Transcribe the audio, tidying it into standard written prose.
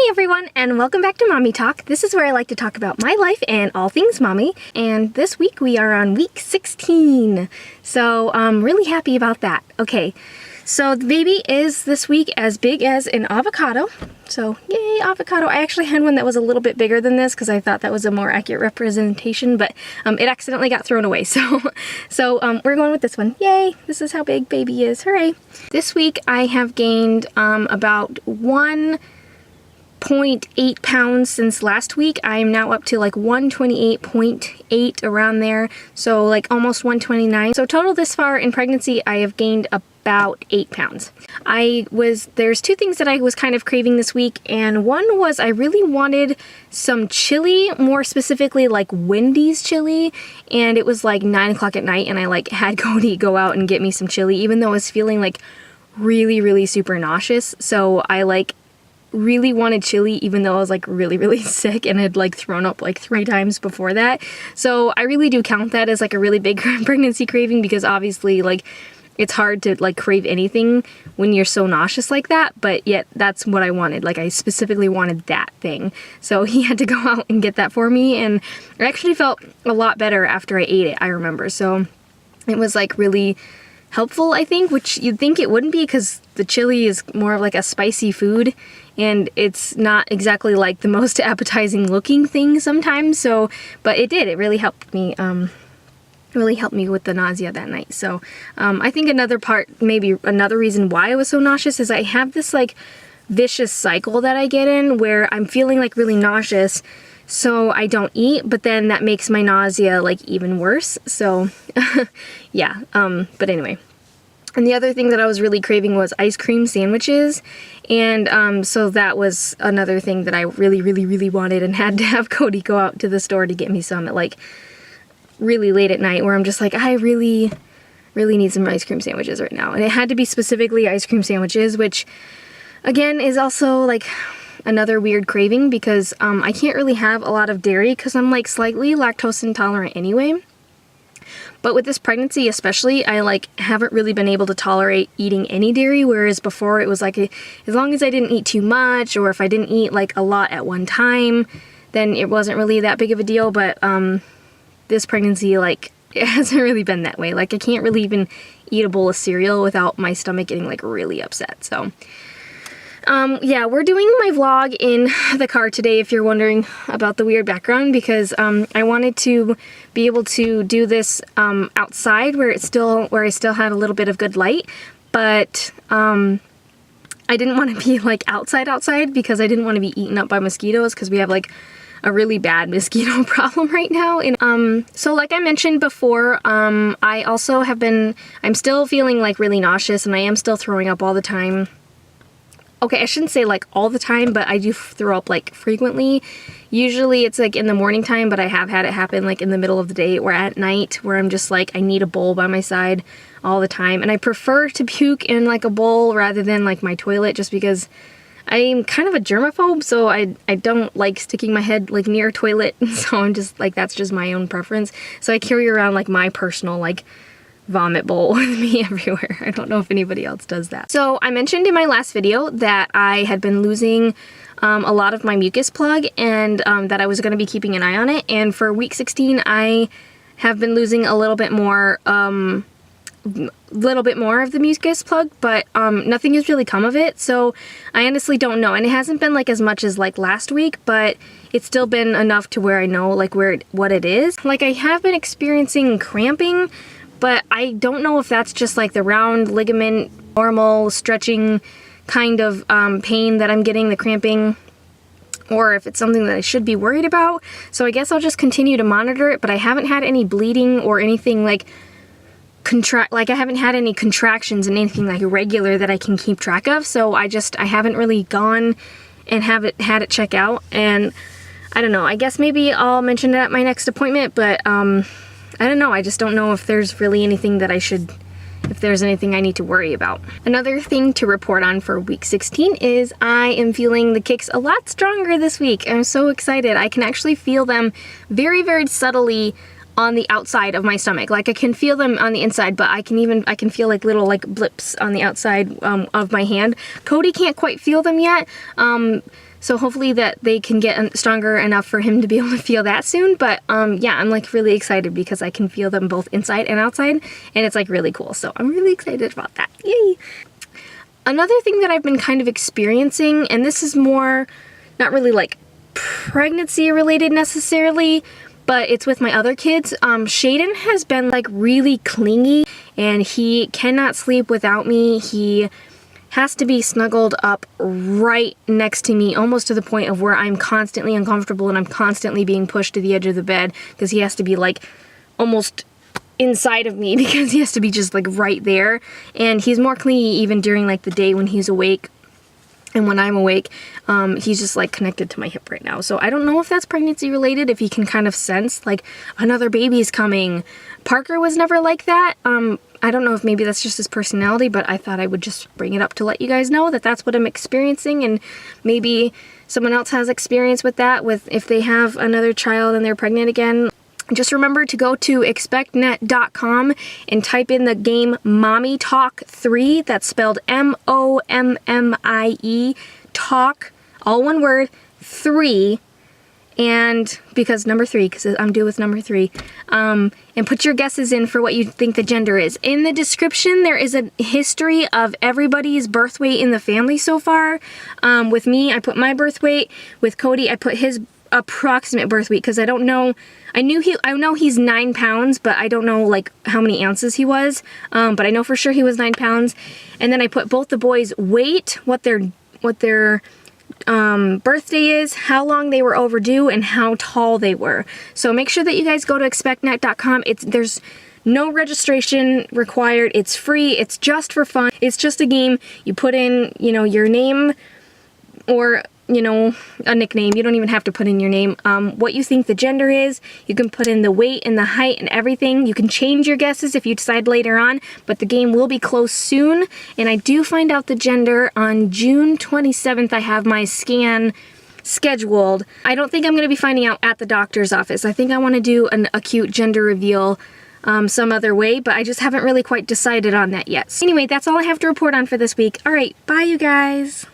Hey everyone, and welcome back to Mommy Talk. This is where I like to talk about my life and all things mommy. And this week we are on week 16. So I'm really happy about that. Okay, so the baby is this week as big as an avocado. So yay, avocado. I actually had one that was a little bit bigger than this because I thought that was a more accurate representation, but it accidentally got thrown away. So we're going with this one. Yay, this is how big baby is. Hooray. This week I have gained about 1.8 pounds since last week. I am now up to like 128.8 around there, so like almost 129. So total this far in pregnancy I have gained about 8 pounds. There's two things that I was kind of craving this week, and one was I really wanted some chili, more specifically like Wendy's chili, and it was like 9 o'clock at night and I like had Cody go out and get me some chili even though I was feeling like really super nauseous. So I like really wanted chili even though I was like really sick and had like thrown up like 3 times before that. So I really do count that as like a really big pregnancy craving, because obviously like it's hard to like crave anything when you're so nauseous like that, but yet that's what I wanted. Like I specifically wanted that thing. So he had to go out and get that for me, and I actually felt a lot better after I ate it, I remember. So it was like really helpful, I think, which you'd think it wouldn't be because the chili is more of like a spicy food and it's not exactly like the most appetizing looking thing sometimes. So, but it really helped me, with the nausea that night. So I think maybe another reason why I was so nauseous is I have this like vicious cycle that I get in where I'm feeling like really nauseous, so I don't eat, but then that makes my nausea like even worse. So yeah, but anyway. And the other thing that I was really craving was ice cream sandwiches, and so that was another thing that I really wanted, and had to have Cody go out to the store to get me some at like really late at night, where I'm just like, I really need some ice cream sandwiches right now. And it had to be specifically ice cream sandwiches, which again is also like another weird craving because I can't really have a lot of dairy because I'm like slightly lactose intolerant anyway. But with this pregnancy especially, I like haven't really been able to tolerate eating any dairy, whereas before it was like as long as I didn't eat too much, or if I didn't eat like a lot at one time, then it wasn't really that big of a deal. But this pregnancy, like, it hasn't really been that way. Like I can't really even eat a bowl of cereal without my stomach getting like really upset. So yeah, we're doing my vlog in the car today, if you're wondering about the weird background, because I wanted to be able to do this outside where I still had a little bit of good light, but I didn't want to be like outside because I didn't want to be eaten up by mosquitoes, because we have like a really bad mosquito problem right now. And so like I mentioned before, I'm still feeling like really nauseous, and I am still throwing up all the time. Okay, I shouldn't say like all the time, but I do throw up like frequently. Usually it's like in the morning time, but I have had it happen like in the middle of the day or at night, where I'm just like, I need a bowl by my side all the time. And I prefer to puke in like a bowl rather than like my toilet, just because I'm kind of a germaphobe, so I don't like sticking my head like near a toilet. So I'm just like, that's just my own preference. So I carry around like my personal like vomit bowl with me everywhere. I don't know if anybody else does that. So I mentioned in my last video that I had been losing a lot of my mucus plug, and that I was going to be keeping an eye on it. And for week 16 I have been losing a little bit more of the mucus plug, but nothing has really come of it. So I honestly don't know, and it hasn't been like as much as like last week, but it's still been enough to where I know like what it is. Like I have been experiencing cramping, but I don't know if that's just like the round ligament, normal stretching kind of pain that I'm getting, the cramping, or if it's something that I should be worried about. So I guess I'll just continue to monitor it, but I haven't had any bleeding or anything like I haven't had any contractions and anything like regular that I can keep track of. So I haven't really gone and had it check out, and I don't know, I guess maybe I'll mention it at my next appointment, but I don't know, I just don't know if there's really anything if there's anything I need to worry about. Another thing to report on for week 16 is I am feeling the kicks a lot stronger this week. I'm so excited. I can actually feel them very subtly on the outside of my stomach. Like I can feel them on the inside, but I can feel like little like blips on the outside of my hand. Cody can't quite feel them yet. So hopefully that they can get stronger enough for him to be able to feel that soon. But yeah, I'm like really excited because I can feel them both inside and outside, and it's like really cool. So I'm really excited about that. Yay! Another thing that I've been kind of experiencing, and this is more not really like pregnancy related necessarily, but it's with my other kids. Shaden has been like really clingy, and he cannot sleep without me. He has to be snuggled up right next to me, almost to the point of where I'm constantly uncomfortable and I'm constantly being pushed to the edge of the bed because he has to be like almost inside of me because he has to be just like right there. And he's more clingy even during like the day when he's awake. And when I'm awake, he's just like connected to my hip right now. So I don't know if that's pregnancy related, if he can kind of sense like another baby's coming. Parker was never like that. I don't know if maybe that's just his personality, but I thought I would just bring it up to let you guys know that that's what I'm experiencing, and maybe someone else has experience with that, with if they have another child and they're pregnant again. Just remember to go to expectnet.com and type in the game MommieTalk 3. That's spelled MOMMIE talk, all one word, 3. And because number 3, because I'm due with number 3. And put your guesses in for what you think the gender is. In the description, there is a history of everybody's birth weight in the family so far. With me, I put my birth weight. With Cody, I put his approximate birth weight because I don't know. I know he's 9 pounds, but I don't know like how many ounces he was. But I know for sure he was 9 pounds. And then I put both the boys' weight, what their birthday is, how long they were overdue, and how tall they were. So make sure that you guys go to expectnet.com. There's no registration required. It's free. It's just for fun. It's just a game. You put in, your name or, a nickname. You don't even have to put in your name. What you think the gender is. You can put in the weight and the height and everything. You can change your guesses if you decide later on, but the game will be closed soon. And I do find out the gender on June 27th. I have my scan scheduled. I don't think I'm going to be finding out at the doctor's office. I think I want to do a cute gender reveal some other way, but I just haven't really quite decided on that yet. So anyway, that's all I have to report on for this week. All right, bye you guys.